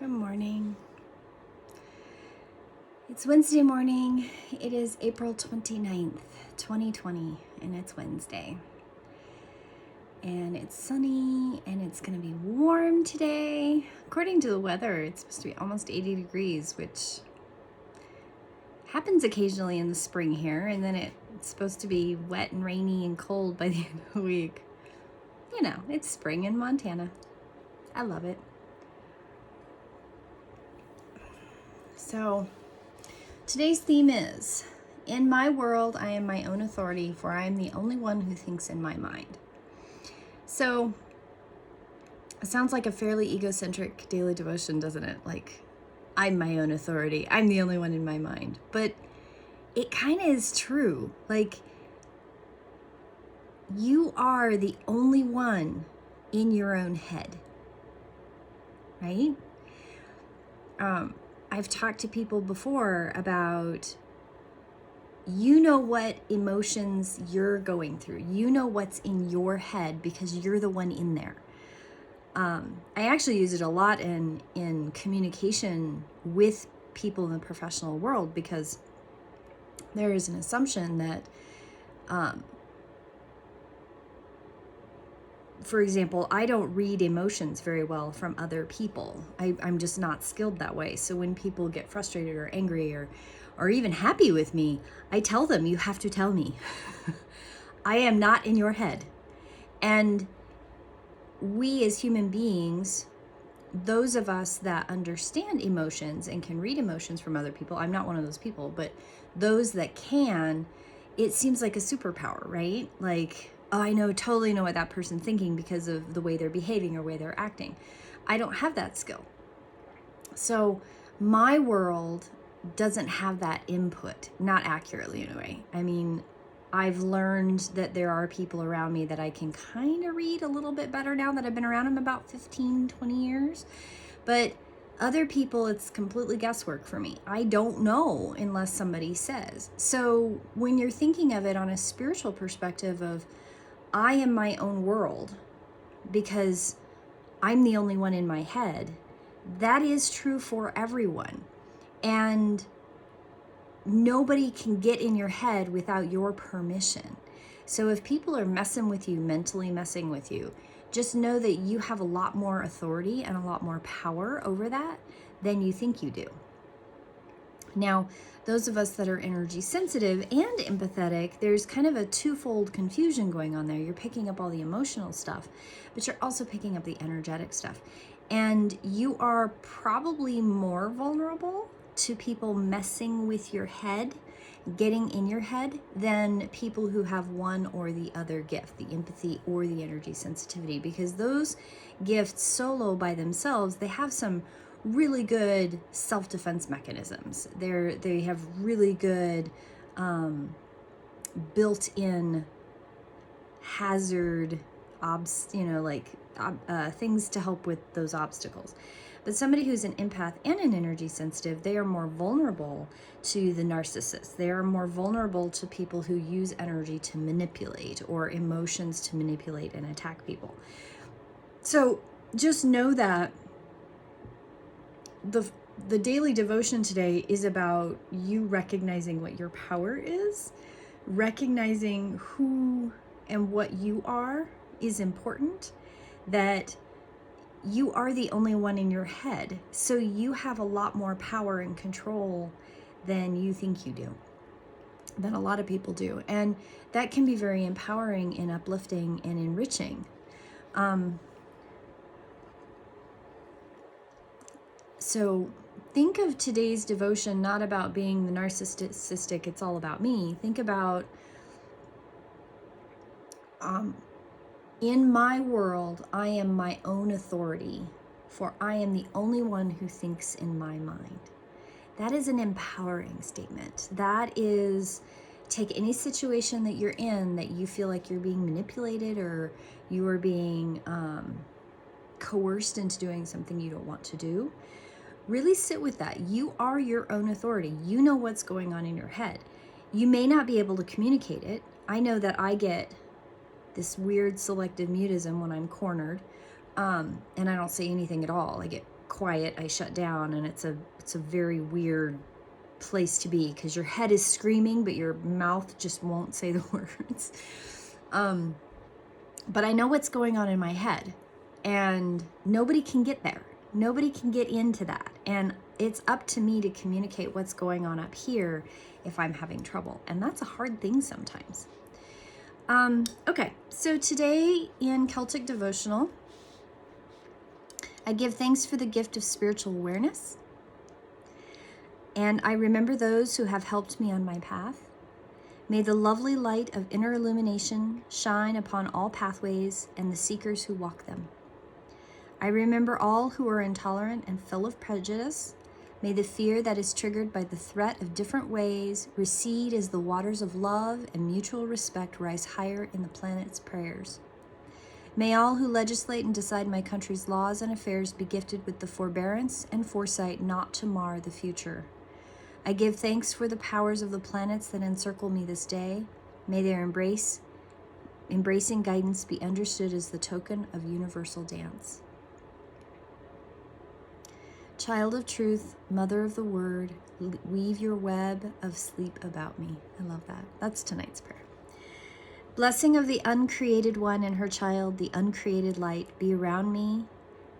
Good morning. It's Wednesday morning. It is April 29th, 2020, and it's Wednesday. And it's sunny, and it's going to be warm today. According to the weather, it's supposed to be almost 80 degrees, which happens occasionally in the spring here, and then it's supposed to be wet and rainy and cold by the end of the week. You know, it's spring in Montana. I love it. So, today's theme is, in my world, I am my own authority, for I am the only one who thinks in my mind. So, it sounds like a fairly egocentric daily devotion, doesn't it? Like, I'm my own authority. I'm the only one in my mind. But it kind of is true. Like, you are the only one in your own head, right? I've talked to people before about, you know what emotions you're going through. You know what's in your head because you're the one in there. I actually use it a lot in communication with people in the professional world, because there is an assumption that, for example, I don't read emotions very well from other people. I'm just not skilled that way. So when people get frustrated or angry or even happy with me, I tell them, you have to tell me. I am not in your head. And we as human beings, those of us that understand emotions and can read emotions from other people, I'm not one of those people, but those that can, it seems like a superpower, right? Like, oh, I totally know what that person's thinking because of the way they're behaving or way they're acting. I don't have that skill. So my world doesn't have that input, not accurately anyway. I mean, I've learned that there are people around me that I can kind of read a little bit better now that I've been around them about 15, 20 years. But other people, it's completely guesswork for me. I don't know unless somebody says. So when you're thinking of it on a spiritual perspective of, I am my own world because I'm the only one in my head, that is true for everyone. And nobody can get in your head without your permission. So if people are messing with you, mentally messing with you, just know that you have a lot more authority and a lot more power over that than you think you do. Now, those of us that are energy sensitive and empathetic, there's kind of a twofold confusion going on there. You're picking up all the emotional stuff, but you're also picking up the energetic stuff. And you are probably more vulnerable to people messing with your head, getting in your head, than people who have one or the other gift, the empathy or the energy sensitivity, because those gifts solo by themselves, they have some really good self-defense mechanisms. They have really good built-in hazard things to help with those obstacles. But somebody who's an empath and an energy sensitive, they are more vulnerable to the narcissist. They are more vulnerable to people who use energy to manipulate, or emotions to manipulate and attack people. So just know that the daily devotion today is about you recognizing what your power is, recognizing who and what you are is important, that you are the only one in your head. So you have a lot more power and control than you think you do, than a lot of people do. And that can be very empowering and uplifting and enriching. So think of today's devotion not about being the narcissistic, it's all about me. Think about, in my world, I am my own authority, for I am the only one who thinks in my mind. That is an empowering statement. That is, take any situation that you're in that you feel like you're being manipulated or you are being coerced into doing something you don't want to do. Really sit with that. You are your own authority. You know what's going on in your head. You may not be able to communicate it. I know that I get this weird selective mutism when I'm cornered, and I don't say anything at all. I get quiet, I shut down, and it's a very weird place to be because your head is screaming, but your mouth just won't say the words. But I know what's going on in my head, and nobody can get there. Nobody can get into that. And it's up to me to communicate what's going on up here if I'm having trouble. And that's a hard thing sometimes. Okay, so today in Celtic Devotional, I give thanks for the gift of spiritual awareness. And I remember those who have helped me on my path. May the lovely light of inner illumination shine upon all pathways and the seekers who walk them. I remember all who are intolerant and full of prejudice. May the fear that is triggered by the threat of different ways recede as the waters of love and mutual respect rise higher in the planet's prayers. May all who legislate and decide my country's laws and affairs be gifted with the forbearance and foresight not to mar the future. I give thanks for the powers of the planets that encircle me this day. May their embracing guidance be understood as the token of universal dance. Child of truth, mother of the word, weave your web of sleep about me. I love that. That's tonight's prayer. Blessing of the uncreated one and her child, the uncreated light, be around me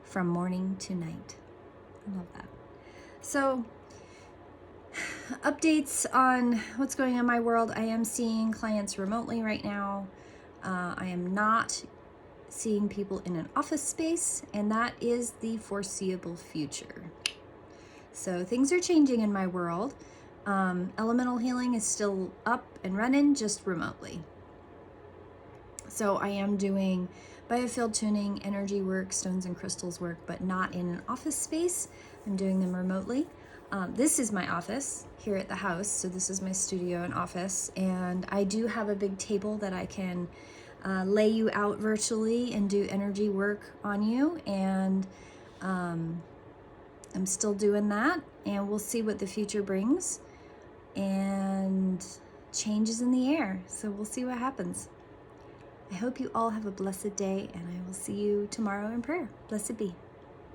from morning to night. I love that. So, updates on what's going on in my world. I am seeing clients remotely right now. I am not seeing people in an office space, and that is the foreseeable future. So things are changing in my world. Elemental healing is still up and running, just remotely. So I am doing biofield tuning, energy work, stones and crystals work, but not in an office space. I'm doing them remotely. This is my office here at the house. So this is my studio and office. And I do have a big table that I can lay you out virtually and do energy work on you. And I'm still doing that. And we'll see what the future brings. And changes in the air. So we'll see what happens. I hope you all have a blessed day, and I will see you tomorrow in prayer. Blessed be.